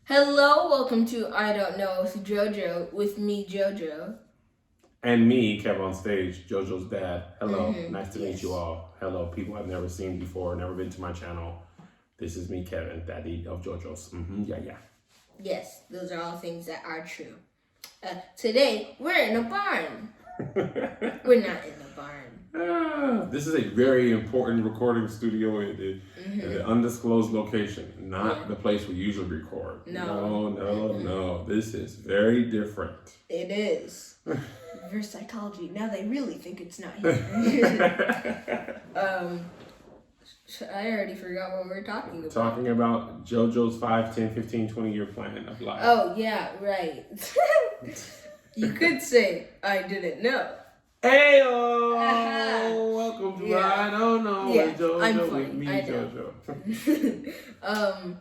Hello, welcome to I Don't Know with JoJo, with me, JoJo. And me, Kev on stage, JoJo's dad. Hello, nice to meet yes. you all. Hello, people I've never seen before, never been to my channel. This is me, Kevin, daddy of JoJo's. Yeah. Yes, those are all things that are true. Today, we're in a barn. We're not in a barn. This is a very important recording studio in an undisclosed location, not the place we usually record. No. This is very different. It is. Reverse psychology. Now they really think it's not here. I already forgot what we were talking about. Talking about JoJo's 5, 10, 15, 20-year plan of life. Oh, yeah, right. You could say, I didn't know. Heyo! Welcome to I Don't Know with JoJo, I'm with me, JoJo.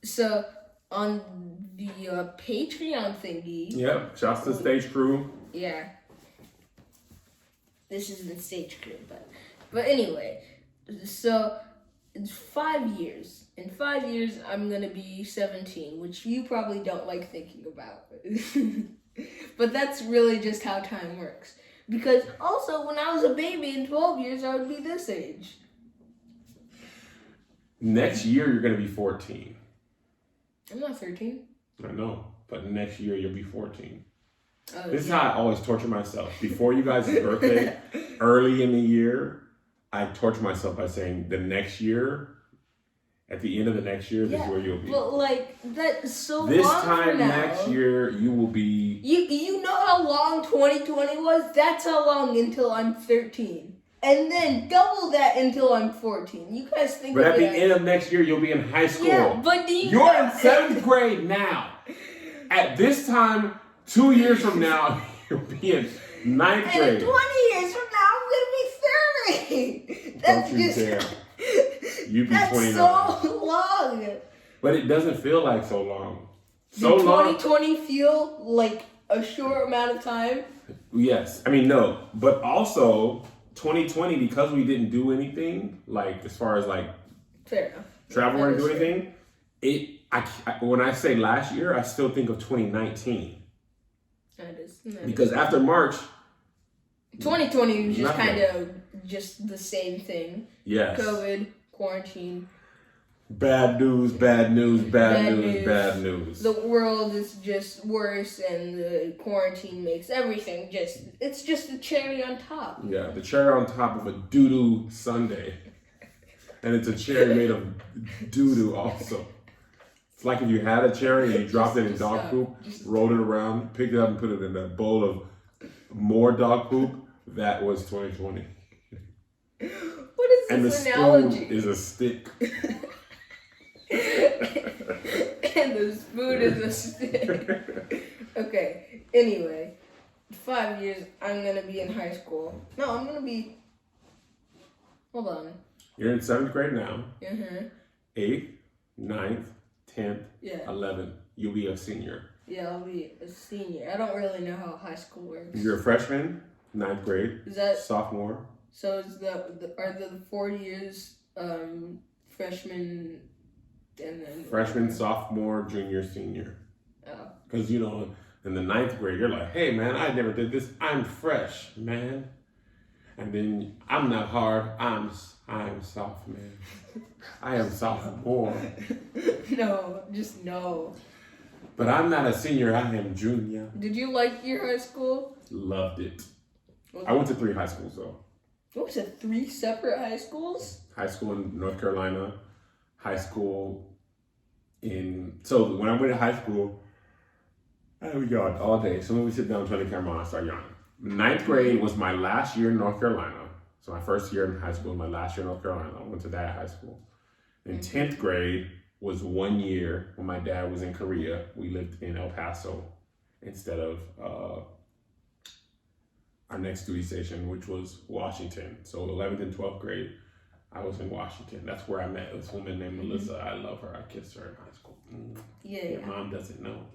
So, on the Patreon thingy. Yep, shouts to the stage crew. Yeah. This is the stage crew, but anyway. So, it's 5 years. In 5 years, I'm going to be 17, which you probably don't like thinking about. But that's really just how time works. Because also, when I was a baby in 12 years, I would be this age. Next year, you're going to be 14. I'm not 13. I know, but next year, you'll be 14. Oh, This is how I always torture myself. Before you guys' birthday, early in the year, I torture myself by saying the next year, at the end of the next year, this is where you'll be. But like, that's so this long time from now. next year, you will be... You know how long 2020 was? That's how long until I'm 13. And then double that until I'm 14. You guys think But of at the it end of next year, you'll be in high school. Yeah, but do you You're know- in 7th grade now. At this time, 2 years from now, you'll be in 9th And grade. 20 years from now, I'm going to be 30. That's Don't you just... dare. You be That's 29. so long. But it doesn't feel like so long. Did 2020 feel like a short amount of time? Yes. I mean, no. But also, 2020, because we didn't do anything, like, as far as, like, Fair enough. travel or do anything, when I say last year, I still think of 2019. That is. Because after March... 2020 was just Nothing. kind of just the same thing. Yes. COVID, quarantine. Bad news, bad news, bad news, bad news. The world is just worse, and the quarantine makes everything it's just a cherry on top. Yeah, the cherry on top of a doo-doo sundae. And it's a cherry made of doo-doo also. It's like if you had a cherry and you dropped it in dog poop, rolled it around, picked it up and put it in a bowl of more dog poop. That was 2020. What is And the this analogy? spoon is a stick. And the spoon is a stick. Okay, anyway. 5 years, I'm going to be in high school. No, I'm going to be... Hold on. You're in 7th grade now. 8th, 9th, 10th, Yeah. 11th. You'll be a senior. Yeah, I'll be a senior. I don't really know how high school works. You're a freshman, 9th grade. Is that... Sophomore. So is are the 4 years freshman and then... Freshman, sophomore, junior, senior. Oh. Because, you know, in the 9th grade, you're like, hey, man, I never did this. I'm fresh, man. And then I'm not hard. I'm soft, man. I am sophomore. No, just no. But I'm not a senior. I am junior. Did you like your high school? Loved it. I went to 3 high schools, though. What was it, 3 separate high schools? High school in North Carolina. High school in... So when I went to high school, I would yawn all day. So when we sit down and turn the camera on, I start yawning. 9th grade was my last year in North Carolina. So my first year in high school, my last year in North Carolina. I went to that high school. And 10th grade was 1 year when my dad was in Korea. We lived in El Paso instead of our next duty station, which was Washington. So 11th and 12th grade, I was in Washington. That's where I met this woman named Melissa. I love her. I kissed her in high school. Yeah. Your mom doesn't know.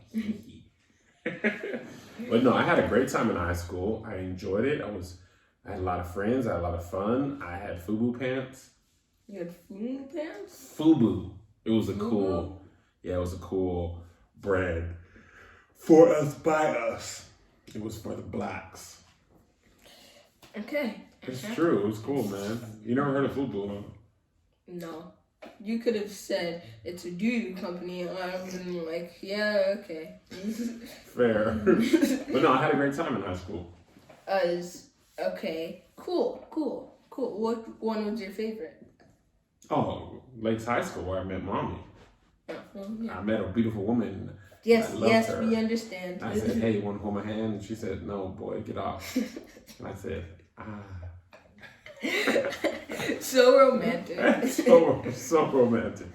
But no, I had a great time in high school. I enjoyed it. I had a lot of friends. I had a lot of fun. I had FUBU pants. You had FUBU pants? FUBU. It was a FUBU? cool, yeah, it was a cool bread for us, by us. It was for the blacks. Okay. It's true. It was cool, man. You never heard of Food Blue, huh? No. You could have said it's a doo-doo company, and I would have been like, yeah, okay. Fair. But no, I had a great time in high school. Okay. Cool. What one was your favorite? Oh, Lakes High School, where I met Mommy. Oh, well, yeah. I met a beautiful woman. Yes, I loved her. we understand. I said, hey, you want to hold my hand? And she said, no, boy, get off. And I said, So romantic. so romantic.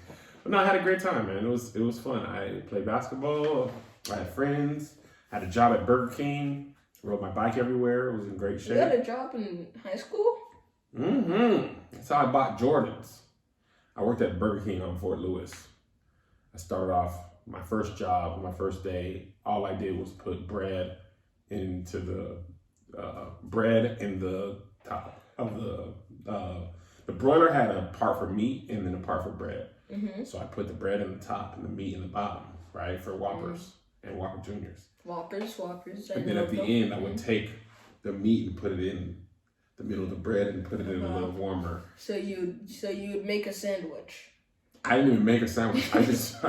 But no, I had a great time, man. It was fun. I played basketball. I had friends. Had a job at Burger King. Rode my bike everywhere. It was in great shape. You had a job in high school? Mm-hmm. That's how I bought Jordans. I worked at Burger King on Fort Lewis. I started off my first job, my first day. All I did was put bread into the top of the broiler had a part for meat and then a part for bread. Mm-hmm. So I put the bread in the top and the meat in the bottom, right, for Whoppers and Whopper Juniors. Whoppers. And then at the end, I would take the meat and put it in the middle of the bread and put it in a little warmer. So you'd make a sandwich. I didn't even make a sandwich. I just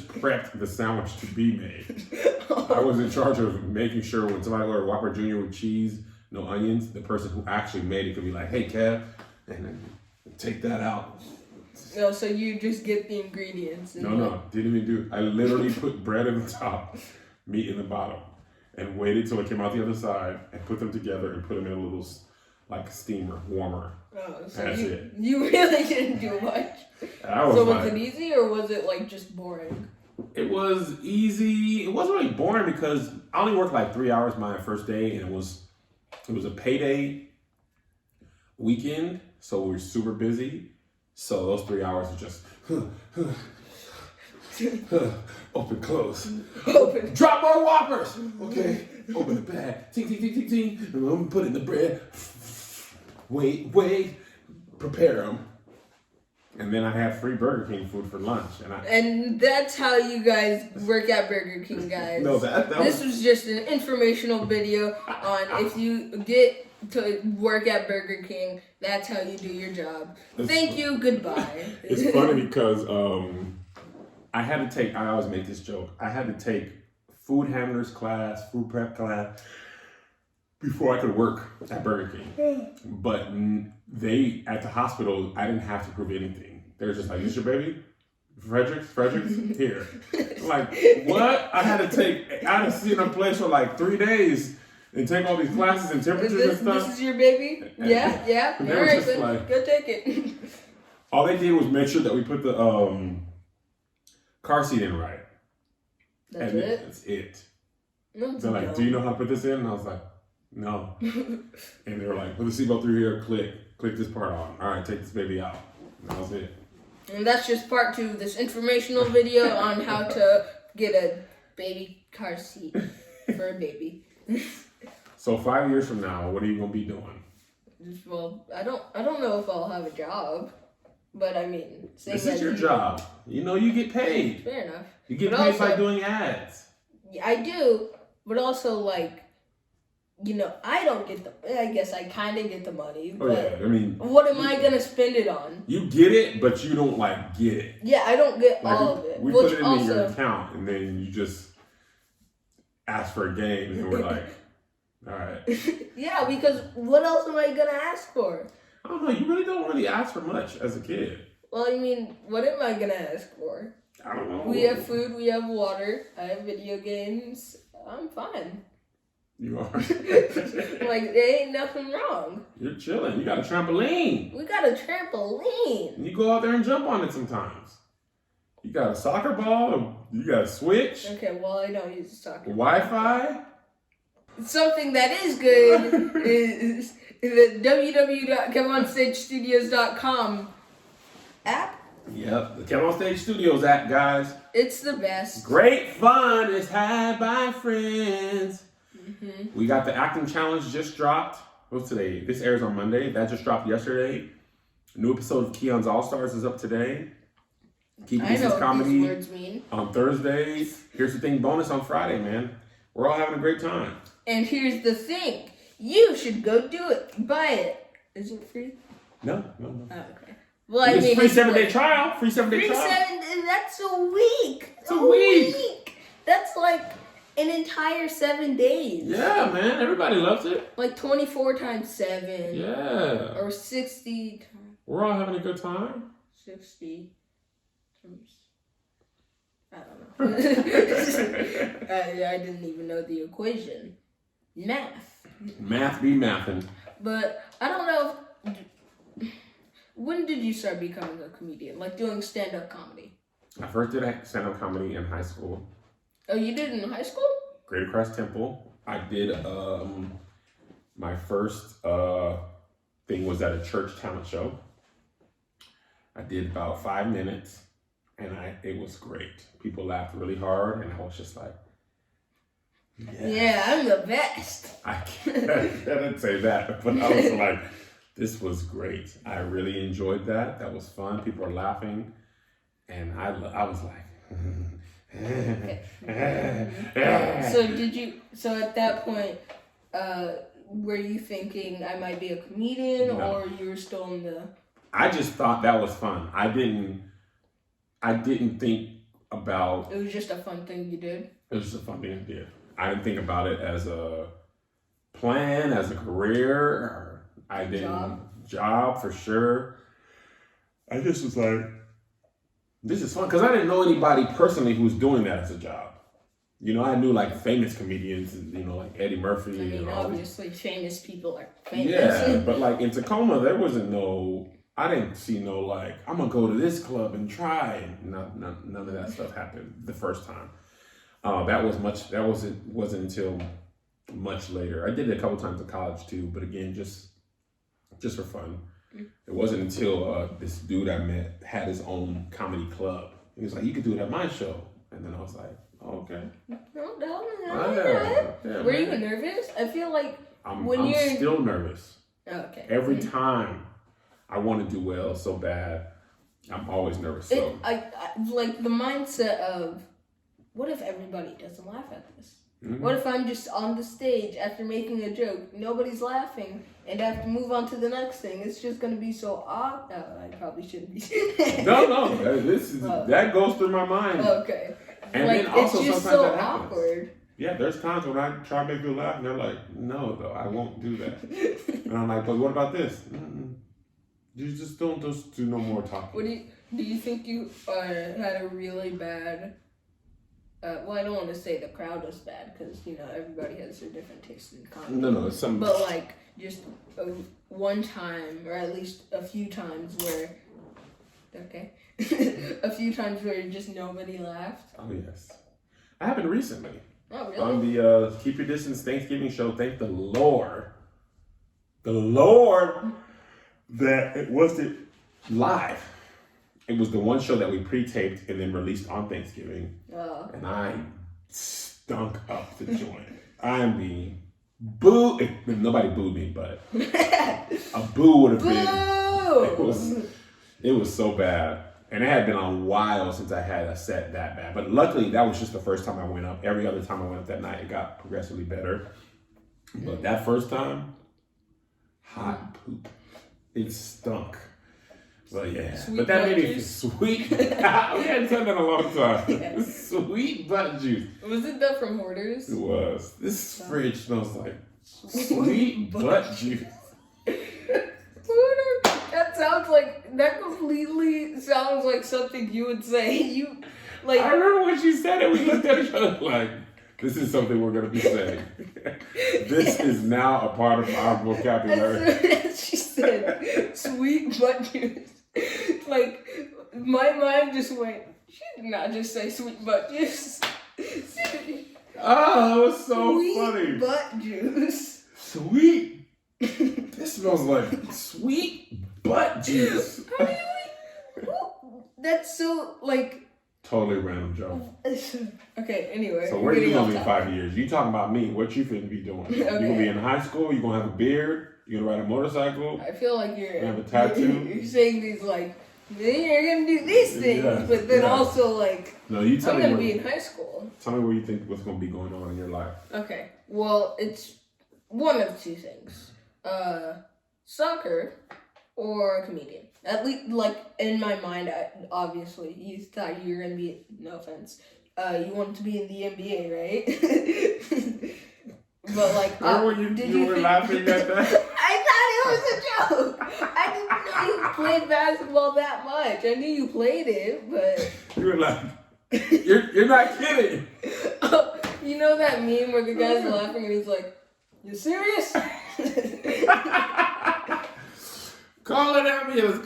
prepped the sandwich to be made. I was in charge of making sure when somebody ordered Whopper Jr. with cheese, no onions, the person who actually made it could be like, hey, Kev, and then take that out. No, so you just get the ingredients. And No, didn't even do it. I literally put bread in the top, meat in the bottom, and waited till it came out the other side and put them together and put them in a little steamer, warmer. Oh, so That's it. You really didn't do much. So was it easy or was it like just boring? It was easy. It wasn't really boring because I only worked like 3 hours my first day, and it was a payday weekend, so we were super busy. So those 3 hours are just open, close. Open. Drop more Whoppers. Okay. Open the bag. Ting, ting, ting, ting, ting. And I'm gonna put it in the bread. Wait. Prepare them. And then I had free Burger King food for lunch. And that's how you guys work at Burger King, guys. No, this was just an informational video on if you get to work at Burger King, that's how you do your job. Thank you, goodbye. It's funny because I always make this joke, I had to take food handlers class, food prep class, before I could work at Burger King. But they, at the hospital, I didn't have to prove anything. They were just like, this your baby? Fredericks? Here. I'm like, what? I had to sit in a place for like 3 days and take all these classes and temperatures and stuff. This is your baby? Yeah. All right, then like, go take it. All they did was make sure that we put the car seat in right. That's it? That's it. No, They're like, do you know how to put this in? And I was like, no. And they were like, put the seatbelt through here, click this part on. All right, take this baby out. And that was it. And that's just part 2 of this informational video on how to get a baby car seat for a baby. So 5 years from now, what are you gonna be doing? Well, I don't know if I'll have a job, but I mean, this is your job. You know, you get paid. Fair enough. You get paid by doing ads. Yeah, I do, but also like, you know, I don't get I guess I kind of get the money. But I mean, what am I gonna spend it on? You get it, but you don't like get it. Yeah, I don't get all of it. We put it in your account, and then you just ask for a game, and then we're like, all right. Yeah, because what else am I gonna ask for? I don't know. You really don't really ask for much as a kid. Well, I mean, what am I gonna ask for? I don't know. We have food, we have water, I have video games. I'm fine. You are. Like, there ain't nothing wrong. You're chilling. You got a trampoline. We got a trampoline. And you go out there and jump on it sometimes. You got a soccer ball. You got a Switch. Okay, well, I don't use a soccer ball. Wi-Fi. Something that is good is the www.ComeOnStageStudios.com app. Yep, the Come On Stage Studios app, guys. It's the best. Great fun is had by friends. Mm-hmm. We got the acting challenge just dropped. What's today? This airs on Monday. That just dropped yesterday. A new episode of Keon's All Stars is up today. Keep I Distance know what Comedy these words mean. on Thursdays. Here's the thing bonus on Friday, man. We're all having a great time. And here's the thing. You should go do it. Buy it. Is it free? No. Oh, okay. Well, I It's mean, free it's 7-day like- trial. Free 7-day trial. That's a week. It's a week. That's like an entire 7 days. Yeah, man. Everybody loves it. Like 24 times 7. Yeah. Or 60 times We're all having a good time. 60 times. I don't know. I didn't even know the equation. Math. Math be mathin'. But I don't know. When did you start becoming a comedian? Like doing stand-up comedy? I first did stand-up comedy in high school. Oh, you did it in high school? Greater Christ Temple. I did my first thing was at a church talent show. I did about 5 minutes, and it was great. People laughed really hard, and I was just like, yes. Yeah, I'm the best. I didn't say that, but I was like, this was great. I really enjoyed that. That was fun. People were laughing, and I was like, So at that point, were you thinking I might be a comedian, No. or you were still in the? I just thought that was fun. I didn't think about. It was just a fun thing you did. It was just a fun thing I did. I didn't think about it as a plan, as a career. Or I didn't job for sure. I just was like, this is fun, because I didn't know anybody personally who was doing that as a job. You know, I knew like famous comedians, you know, like Eddie Murphy. I mean, and all obviously, famous people are famous. Yeah, but like in Tacoma, there wasn't no. I didn't see no like, I'm gonna go to this club and try. None of that stuff happened the first time. Wasn't until much later. I did it a couple times in college too, but again, just for fun. It wasn't until this dude I met had his own comedy club. He was like, you could do it at my show. And then I was like, oh, okay. No. Yeah, Were you man. nervous? I feel like I'm you're still nervous. okay. Every time I want to do well so bad, I'm always nervous. So I like the mindset of, what if everybody doesn't laugh at this? Mhm. What if I'm just on the stage after making a joke, nobody's laughing, and I have to move on to the next thing? It's just gonna be so odd. No, I probably shouldn't be. No, that goes through my mind. Okay. And like, then also it's just sometimes so that happens. awkward. Yeah, there's times when I try to make people laugh and they're like, no, though, I won't do that. And I'm like, but what about this? Mm-mm. You just don't do no more talking. Do you think you had a really bad? Well, I don't want to say the crowd was bad, because everybody has their different tastes in comedy. No, it's some. But like just one time, or at least a few times where, a few times where just nobody laughed. Oh yes, that happened recently. Oh really? On the Keep Your Distance Thanksgiving show. Thank the Lord, that it wasn't live. It was the one show that we pre-taped and then released on Thanksgiving. Oh. And I stunk up the joint. I mean, boo. Nobody booed me, but a boo would have been. It was so bad. And it had been a while since I had a set that bad. But luckily, that was just the first time I went up. Every other time I went up that night, it got progressively better. But that first time, hot poop. It stunk. Well, yeah. Sweet but that butt made me juice. sweet. We hadn't done that in a long time. Yeah. Sweet butt juice. Was it that from Hoarders? It was. This fridge smells like sweet butt juice. That completely sounds like something you would say. I remember when she said it, we looked at each other like, this is something we're going to be saying. This is now a part of our vocabulary. As she said, sweet butt juice. Like, my mind just went, she did not just say sweet butt juice. Oh, that was so sweet funny. Butt juice. Sweet. This smells like sweet butt juice. I mean, that's so, Totally random joke. Okay, anyway. So where you gonna be in 5 years? You talking about me? What you finna be doing? Okay. You gonna be in high school? You gonna have a beard? You gonna ride a motorcycle? I feel like you're have a tattoo? You're saying these then you're gonna do these things, but then also like, no, you tell I'm me gonna what, be in high school. Tell me what you think what's gonna be going on in your life. Okay, well, it's one of two things: soccer or comedian. At least, like in my mind, obviously, you thought you were gonna be. No offense. You wanted to be in the NBA, right? But like, you were laughing at that? I thought it was a joke. I didn't know you played basketball that much. I knew you played it, but you were like, you're not kidding. You know that meme where the guy's laughing and he's like, "You serious?" Call it ambulance,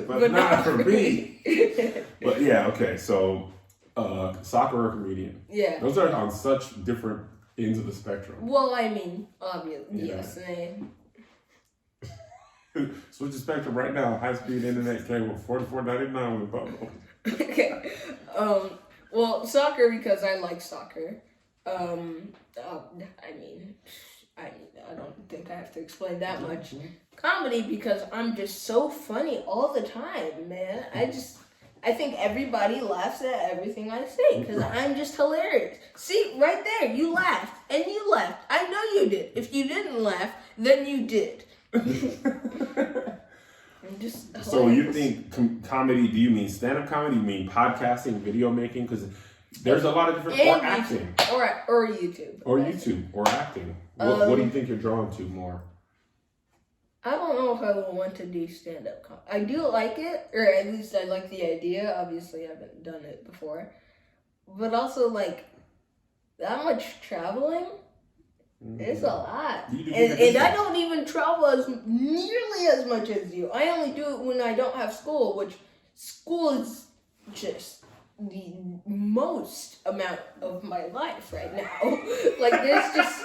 but not for me. But yeah, okay. So, soccer or comedian? Yeah. Those are on such different ends of the spectrum. Well, I mean, obviously, Yeah. yes. Switch the spectrum right now. High speed internet cable, $44.99 with bubble. Okay. Well, soccer because I like soccer. I mean, I don't think I have to explain that much. Comedy because I'm just so funny all the time, man. I think everybody laughs at everything I say because I'm just hilarious. See, right there, you laughed and you laughed. I know you did. If you didn't laugh, then you did. I'm just hilarious. So you think comedy? Do you mean stand-up comedy? You mean podcasting, video making? Because there's a lot of different or acting or YouTube or YouTube or acting. What do you think you're drawn to more? I don't know if I would want to do stand-up comedy. I do like it, or at least I like the idea. Obviously, I haven't done it before. But also, like, that much traveling, it's a lot. And I don't even travel nearly as much as you. I only do it when I don't have school, which school is just the most amount of my life right now. Like, there's just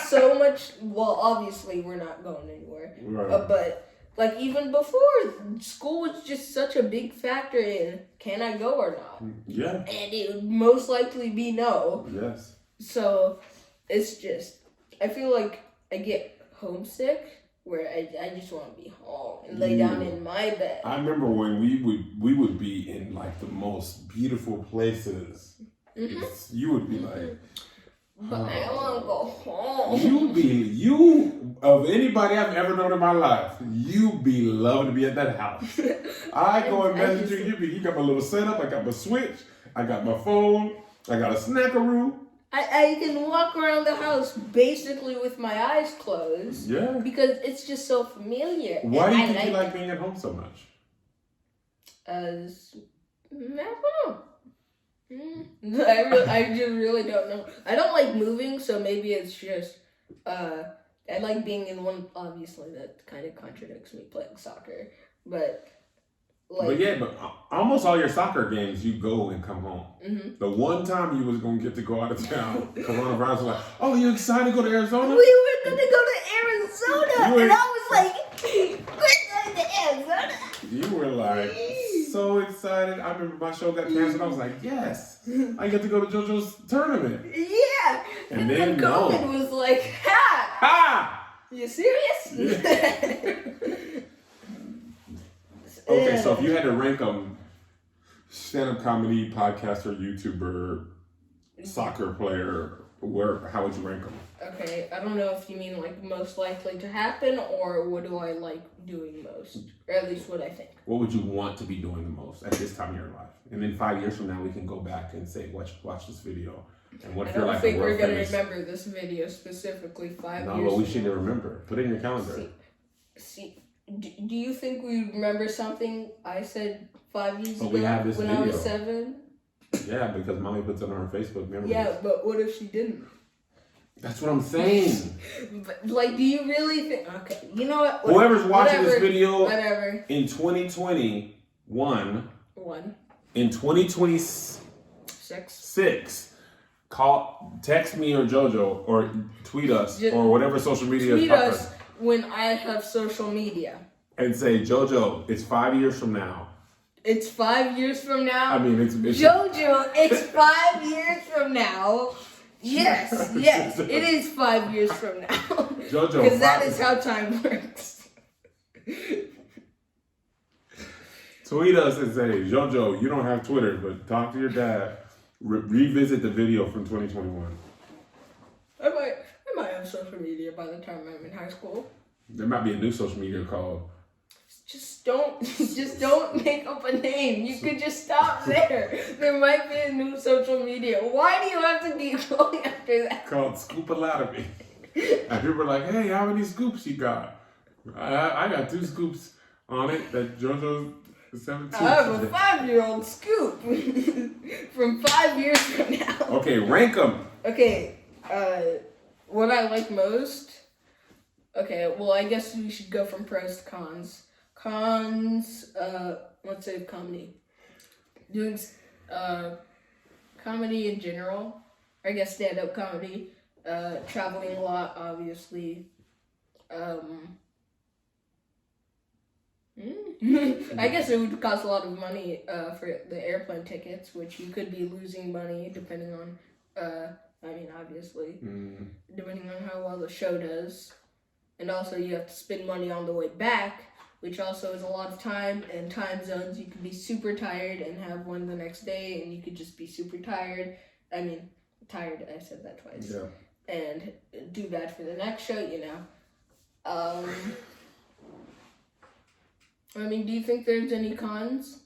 so much. Well, obviously we're not going anywhere, right. But like even before, school was just such a big factor in can I go or not. Yeah, and it would most likely be no. Yes. So it's just, I feel like I get homesick where I just want to be home and lay down in my bed. I remember when we would be in like the most beautiful places. Mm-hmm. You would be like, but I want to go home. You of anybody I've ever known in my life, you be loving to be at that house. I go and message you got my little setup, I got my switch, I got my phone, I got a snackaroo. I can walk around the house basically with my eyes closed. Yeah. Because it's just so familiar. Why do you think you like being at home so much? I don't know. I just really don't know. I don't like moving, so maybe it's just I like being in one. Obviously, that kind of contradicts me playing soccer, but almost all your soccer games, you go and come home. Mm-hmm. The one time you was gonna get to go out of town, coronavirus was like, "Oh, you excited to go to Arizona?" We were gonna go to Arizona, and I was like, "We're going to Arizona." You were like so excited. I remember my show got canceled. I was like, "Yes, I get to go to JoJo's tournament." Yeah, and then COVID was like, "Ha! You serious?" Yeah. Okay, so if you had to rank them, stand-up comedy, podcaster, YouTuber, soccer player, how would you rank them? Okay, I don't know if you mean like most likely to happen or what do I like doing most, or at least what I think. What would you want to be doing the most at this time of your life? And then 5 years from now, we can go back and say, watch this video. And what if you're like, I don't think we're going to remember this video specifically 5 years. No, but we shouldn't remember. Put it in your calendar. See. Do you think we remember something I said 5 years ago we have this when video. I was 7? Yeah, because mommy puts it on her Facebook memories. Yeah, but what if she didn't? That's what I'm saying. But, like, do you really think... Okay, you know what? Whoever's watching this video in 2021... In 2026... text me or JoJo or tweet us or whatever social media tweet us when I have social media. And say, JoJo, it's 5 years from now. It's 5 years from now? I mean, it's JoJo, it's 5 years from now. Yes, it is 5 years from now. JoJo, because that is how time works. Tweet us and say, JoJo, you don't have Twitter, but talk to your dad. Revisit the video from 2021. I might have social media by the time I'm in high school. There might be a new social media called. Just don't make up a name. You could just stop there. There might be a new social media. Why do you have to keep going after that? Called Scoop-a-lot-of-me. And people are like, hey, how many scoops you got? I got 2 scoops on it that JoJo's 17. I have a 5-year-old scoop from 5 years from now. Okay, rank them. Okay, what I like most. Okay, well, I guess we should go from pros to cons. Cons, let's say comedy. Doing comedy in general. I guess stand-up comedy. Traveling a lot, obviously. I guess it would cost a lot of money for the airplane tickets, which you could be losing money depending on, obviously, depending on how well the show does. And also you have to spend money on the way back, which also is a lot of time and time zones. You could be super tired and have one the next day, and you could just be super tired. Tired, I said that twice. Yeah. And do that for the next show, you know. Do you think there's any cons?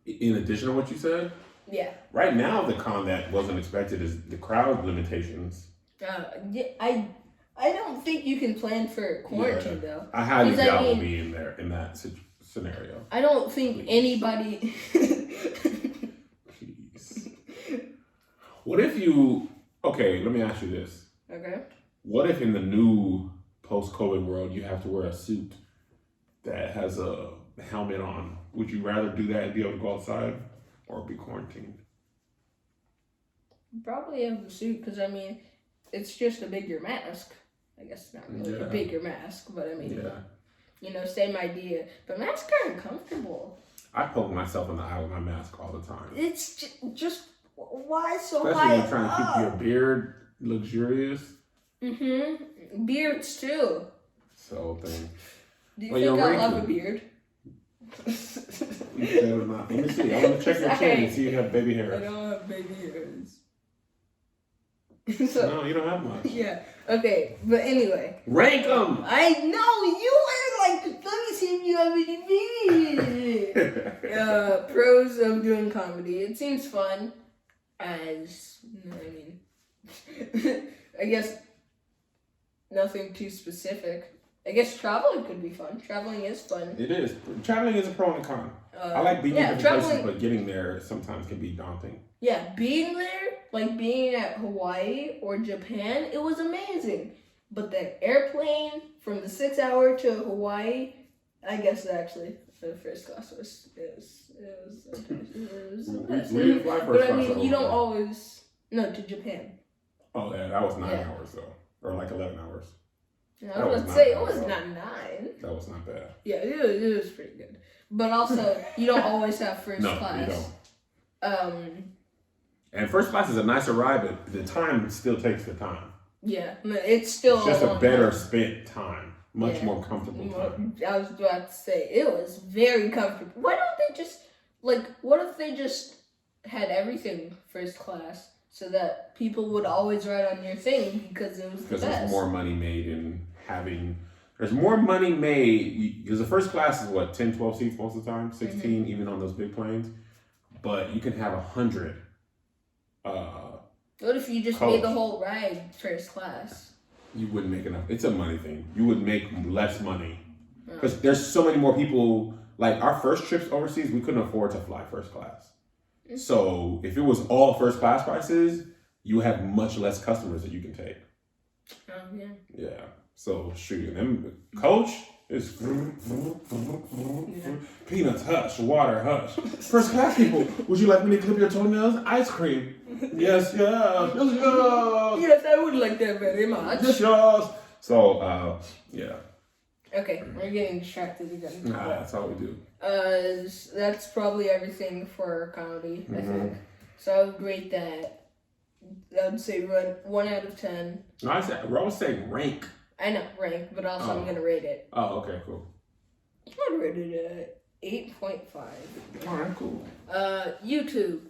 In addition to what you said? Yeah. Right now, the con that wasn't expected is the crowd limitations. I don't think you can plan for quarantine, though. I highly doubt we'll be in that scenario. I don't think anybody... Please. What if you... Okay, let me ask you this. Okay. What if in the new post-COVID world you have to wear a suit that has a helmet on? Would you rather do that and be able to go outside or be quarantined? Probably have the suit, because it's just a bigger mask. I guess not really a bigger mask, but same idea. But masks are uncomfortable. I poke myself in the eye with my mask all the time. It's just why so Especially high? when you're trying to keep your beard luxurious. Mm-hmm. Beards too. So thing. Do you think I love a beard? Let me see. I want to check your chin and see if you have baby hairs. I don't have baby hairs. No, you don't have much. Yeah. Okay, but anyway. Rank them! I know! You were like, let me see if you have any baby. Pros of doing comedy. It seems fun. I guess nothing too specific. I guess traveling could be fun. Traveling is fun. It is. Traveling is a pro and a con. I like being in different places, but getting there sometimes can be daunting. Yeah, being there, like being at Hawaii or Japan, it was amazing. But the airplane from the 6-hour to Hawaii, I guess actually the first class was We didn't fly first class. You don't always to Japan. Oh yeah, that was 9 hours though, or like 11 hours. I was about to say it was not 9. That was not bad. Yeah, it was pretty good. But also, you don't always have first class. No, you don't. And first class is a nicer ride, but the time still takes the time. Yeah, it's just a better spent time. Much more comfortable time. I was about to say, it was very comfortable. Why don't they just, what if they just had everything first class so that people would always ride on your thing because it was the best? Because there's more money made in there's more money made, because the first class is 10, 12 seats most of the time, 16, even on those big planes. But you can have 100. What if you just made the whole ride first class? You wouldn't make enough. It's a money thing. You would make less money. Because there's so many more people. Like our first trips overseas, we couldn't afford to fly first class. So if it was all first class prices, you have much less customers that you can take. Yeah. So shoot, them coach is peanuts, hush, water, hush. First class people, would you like me to clip your toenails? Ice cream. Yes. Yes, I would like that very much. Yes. So, yeah. Okay, we're getting distracted again. That's all we do. That's probably everything for comedy, I think. So I would rate that. I would say 1 out of 10. No, we're always saying rank. I know, rank, but also I'm Oh. gonna rate it. Oh, okay, cool. I'd rate it at 8.5. All right, cool. YouTube.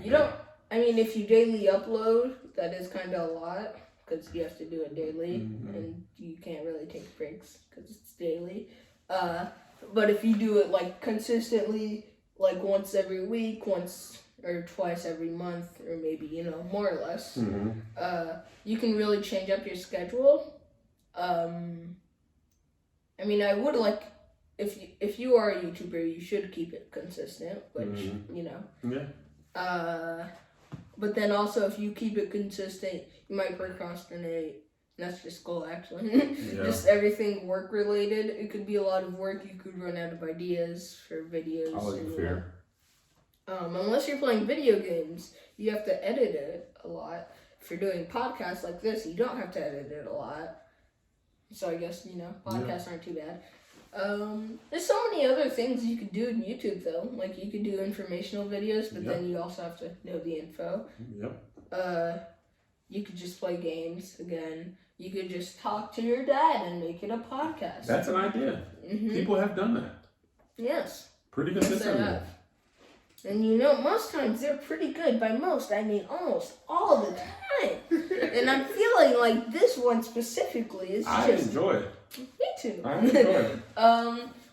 You don't. I mean, if you daily upload, that is kind of a lot because you have to do it daily, and you can't really take breaks because it's daily. But if you do it like consistently, like once every week, once or twice every month, or maybe more or less, you can really change up your schedule. I mean, I would like if you are a YouTuber, you should keep it consistent, which Yeah. But then also, if you keep it consistent, you might procrastinate. That's just goal, actually. Just everything work related. It could be a lot of work. You could run out of ideas for videos. I like fear. Unless you're playing video games, you have to edit it a lot. If you're doing podcasts like this, you don't have to edit it a lot. So I guess, podcasts aren't too bad. There's so many other things you could do in YouTube, though. Like, you could do informational videos, but then you also have to know the info. Yep. You could just play games again. You could just talk to your dad and make it a podcast. That's an idea. People have done that. Yes. Pretty consistently. Yes, and most times they're pretty good. By most, I mean almost all the time. And I'm feeling like this one specifically is I enjoy it. Me too. I enjoy it.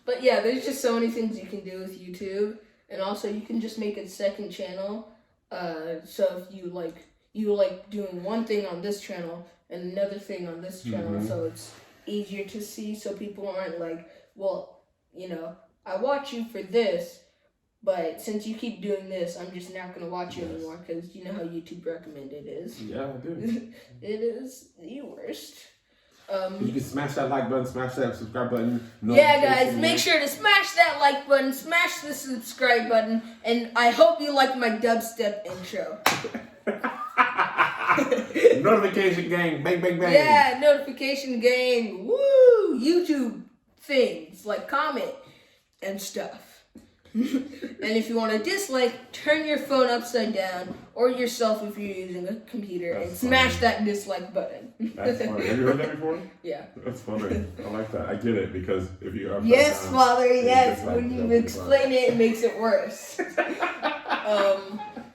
But yeah, there's just so many things you can do with YouTube. And also, you can just make a second channel. So if you like doing one thing on this channel and another thing on this channel, so it's easier to see, so people aren't like, well, I watch you for this, but since you keep doing this, I'm just not going to watch you anymore, because you know how YouTube recommended is. Yeah, I do. It is the worst. You can smash that like button, smash that subscribe button. Yeah, guys, make sure to smash that like button, smash the subscribe button, and I hope you like my dubstep intro. Notification gang, bang, bang, bang. Yeah, notification gang. Woo! YouTube things like comment and stuff. And if you want to dislike, turn your phone upside down, or yourself if you're using a computer, and smash that dislike button. That's funny. Have you heard that before? Yeah. That's funny. I like that. I get it, because if you upside Yes, down, Father, yes. dislike, When you that'd be explain it makes it worse.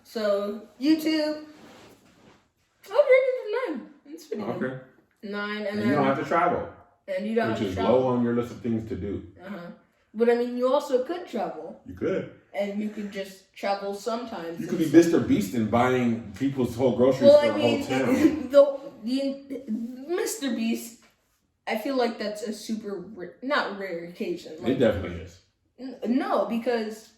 So, YouTube, I'll rate it a 9. It's pretty good. Okay. 9, and And then... you don't have to travel. And you don't Which have to is travel. low on your list of things to do. But I mean, you also could travel. You could. And you could just travel sometimes. You could be Mr. Beast and buying people's whole groceries for a whole town. the Mr. Beast, I feel like that's a super, not rare occasion. Like, It definitely is. No, because,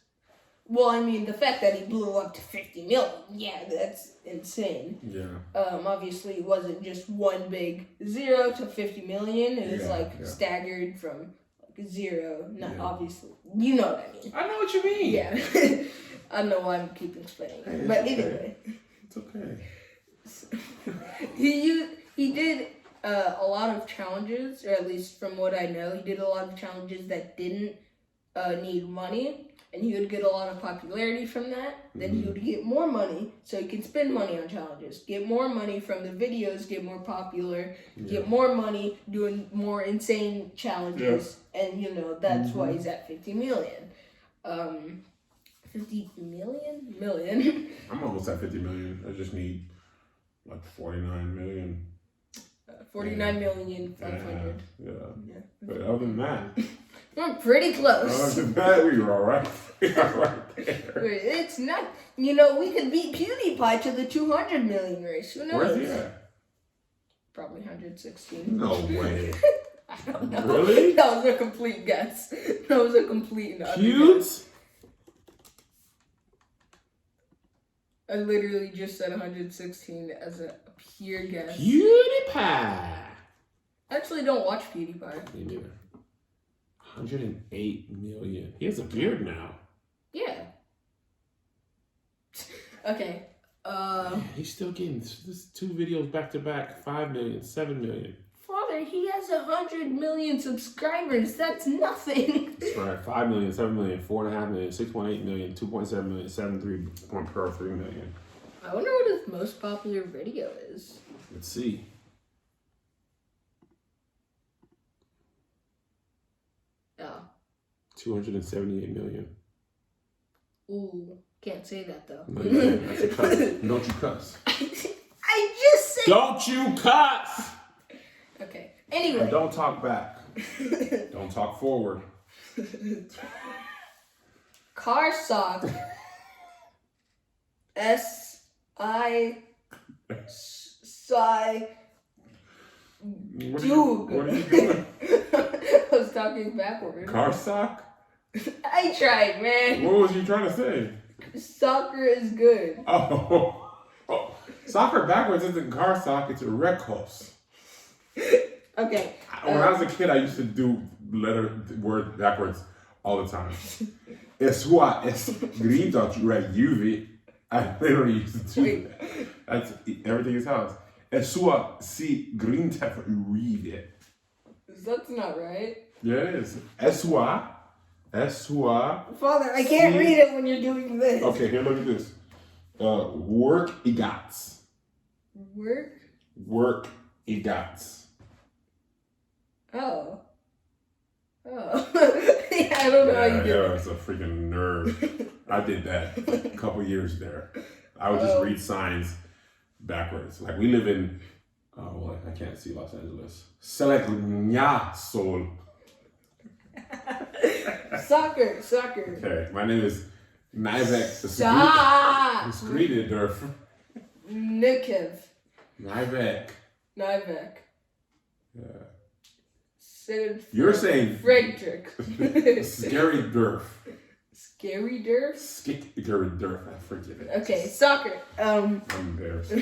well, I mean, the fact that he blew up to 50 million, yeah, that's insane. Yeah. Obviously, it wasn't just one big 0 to 50 million. It was staggered from like 0. Not obviously, you know what I mean. I know what you mean. Yeah. I don't know why I'm keep explaining. Hey, but okay. anyway. It's okay. He did a lot of challenges, or at least from what I know, he did a lot of challenges that didn't need money, and he would get a lot of popularity from that. Then he would get more money, so he can spend money on challenges, get more money from the videos, get more popular, get more money doing more insane challenges, and that's why he's at 50 million. 50 million? Million. I'm almost at 50 million. I just need like 49 million. 49,500,000. Yeah. But other than that, We're pretty close. other than that, we were all right. We are right there. It's not, we could beat PewDiePie to the 200 million race. Who knows? Where's he at? Probably 116. No way. I don't know. Really? That was a complete guess. That was a complete and utter guess. Cute? I literally just said 116 as a pure guess. PewDiePie. I actually don't watch PewDiePie. Me neither. 108 million. He has a beard now. Yeah. Okay. Man, he's still getting this 2 videos back to back. 5 million, 7 million. Father, he has 100 million subscribers. That's nothing. That's right. 5 million, 7 million, 4.5 million, 6.8 million, 2.7 million, 7.3 million. I wonder what his most popular video is. Let's see. 278 million. Ooh, can't say that though. No, that's a cuss. Don't you cuss. I just said. Don't you cuss. Okay. Anyway. And don't talk back. Don't talk forward. Car sock. S-I-S-I. What are you doing? I was talking backward. Car sock? I tried, man. What was you trying to say? Soccer is good. Oh. Soccer backwards isn't car sock, it's a recos. Okay. When I was a kid, I used to do word backwards all the time. Es sua es grito juve. I literally used to do that. That's everything is house. Es sua si grinta juve. That's not right. Yeah, it is. Es sua. Father, I can't read it when you're doing this. Okay, here, look at this. Work igats. Work igats. Oh. Yeah, I don't know how you do it. Yeah, it's a freaking nerd. I did that for a couple years there. I would just read signs backwards. Like we live in, well, I can't see Los Angeles. Selecña Sol. Soccer. Okay, my name is Nivek Skriderdurf. Nikev. Nivek. Yeah. You're saying Frederick. Scary Durf. Scary Durf? Scary Durf, I forget it. Okay, soccer. I'm embarrassed.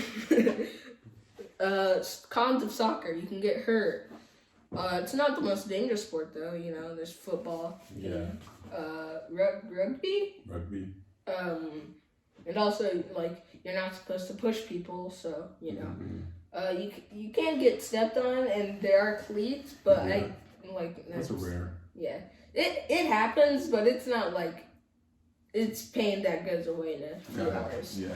Cons of soccer, you can get hurt. It's not the most dangerous sport though, you know, there's football. Yeah. Rugby? Rugby. And also, like, you're not supposed to push people, so, you know. Mm-hmm. You can get stepped on, and there are cleats, but That's rare. Yeah. It happens, but it's not like it's pain that goes away in a few hours. Yeah.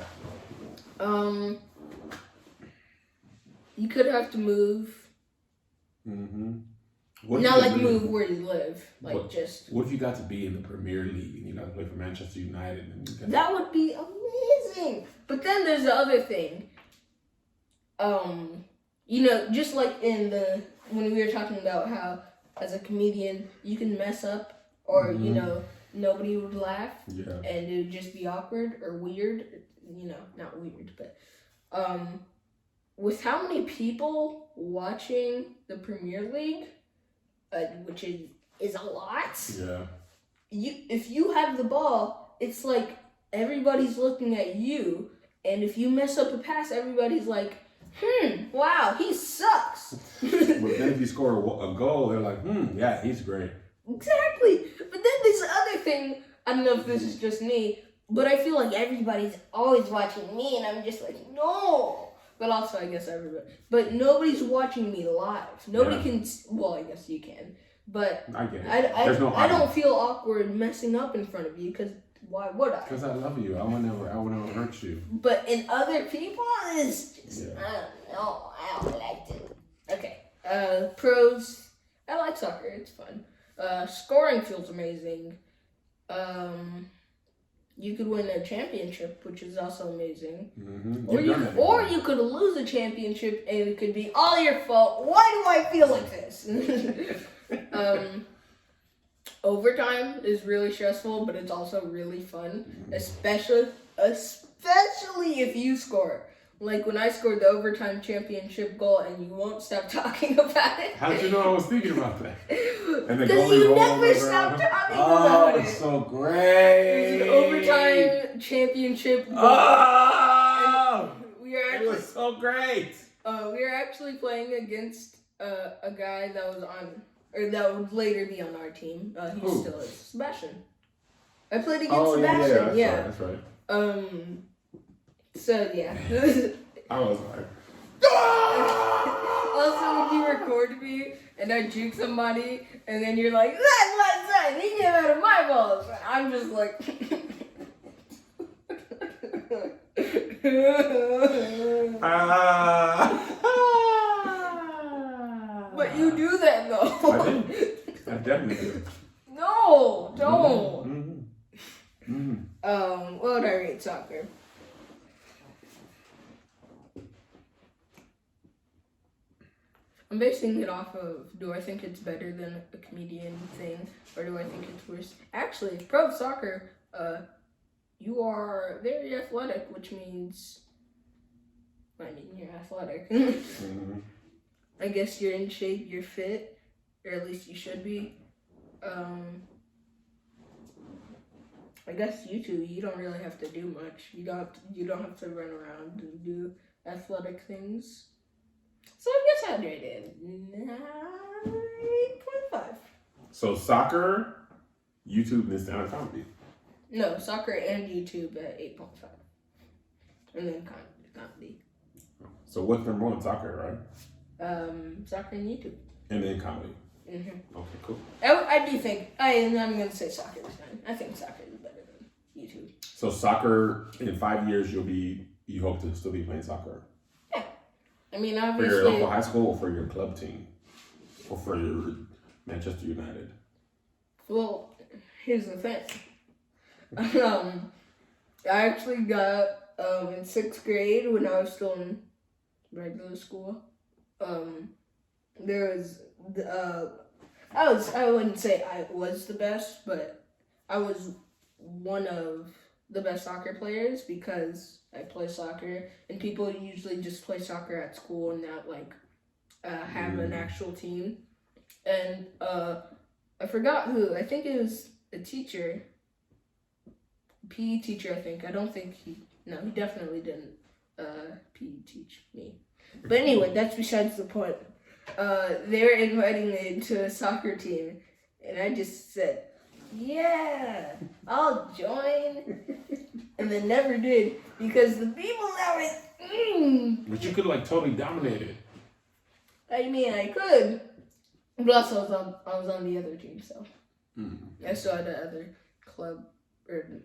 You could have to move. Mm-hmm. Not like move where you live, like what if you got to be in the Premier League and you got to play for Manchester United? That would be amazing. But then there's the other thing. You know, just like when we were talking about how as a comedian you can mess up or you know nobody would laugh and it would just be awkward or weird. You know, not weird, but with how many people watching the Premier League, which is a lot. Yeah. If you have the ball, it's like everybody's looking at you, and if you mess up a pass, everybody's like, wow, he sucks. But then if you score a goal, they're like, yeah, he's great. Exactly. But then this other thing, I don't know if this is just me, but I feel like everybody's always watching me, and I'm just like, no. But also, I guess everybody. But nobody's watching me live. Nobody can. Well, I guess you can. But I get it. I don't feel awkward messing up in front of you because why would I? Because I love you. I would never hurt you. But in other people, it's just I don't like it. Okay. Pros. I like soccer. It's fun. Scoring feels amazing. You could win a championship, which is also amazing. Mm-hmm. Or you could lose a championship and it could be all your fault. Why do I feel like this? Overtime is really stressful, but it's also really fun, especially if you score. Like when I scored the overtime championship goal and you won't stop talking about it. How did you know I was thinking about that? Because you never stop talking about it. Oh, it's so great. It was an overtime championship goal. Oh! It was so great. We were actually playing against a guy that was that would later be on our team. He still is. Sebastian. I played against Sebastian. Yeah, that's right. So yeah. I was like. Also, when you record me and I juke somebody, and then you're like, "That, he came out of my balls." I'm just like. But you do that though. I definitely do. No, Don't. Mm-hmm. What would I rate soccer? I'm basing it off of, do I think it's better than a comedian thing, or do I think it's worse? Actually, pro soccer, you are very athletic, which means, you're athletic. Mm-hmm. I guess you're in shape, you're fit, or at least you should be. I guess you don't really have to do much. You don't have to run around and do athletic things. So I guess I'd rate it 9.5. So soccer, YouTube, and stand-up comedy. No, soccer and YouTube at 8.5. And then comedy. So what's number one? Soccer, right? Soccer and YouTube. And then comedy. Mm-hmm. Okay, cool. I do think, I'm going to say soccer is fine. I think soccer is better than YouTube. So soccer, in 5 years, you hope to still be playing soccer? Yeah. I mean, For obviously. your local high school or for your club team? Or for your Manchester United? Well, here's the thing. I actually got, in 6th grade, when I was still in regular school, there was, I wouldn't say I was the best, but I was one of the best soccer players because I play soccer, and people usually just play soccer at school and not have an actual team. And I forgot who. I think it was a teacher, PE teacher. I think. I don't think he definitely didn't PE teach me. But anyway, that's besides the point. They were inviting me to a soccer team, and I just said, yeah, I'll join. And then never did, because the people that were, But you could totally dominate it. I mean, I could, but also I was on the other team, so I saw the other club, or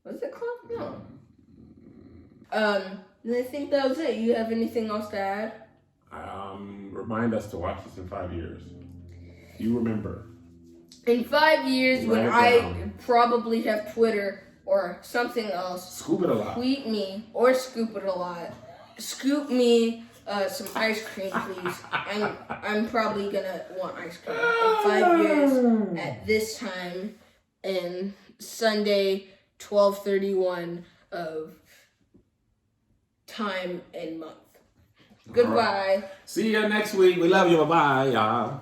was it club? No. And I think that was it. You have anything else to add? Remind us to watch this in 5 years. You remember. In 5 years, when I probably have Twitter or something else, Scoop it a lot. Tweet me or scoop it a lot. Scoop me some ice cream, please. I'm probably gonna want ice cream in 5 years at this time, in Sunday, 12/31 of time and month. Goodbye. See you next week. We love you. Bye-bye, y'all.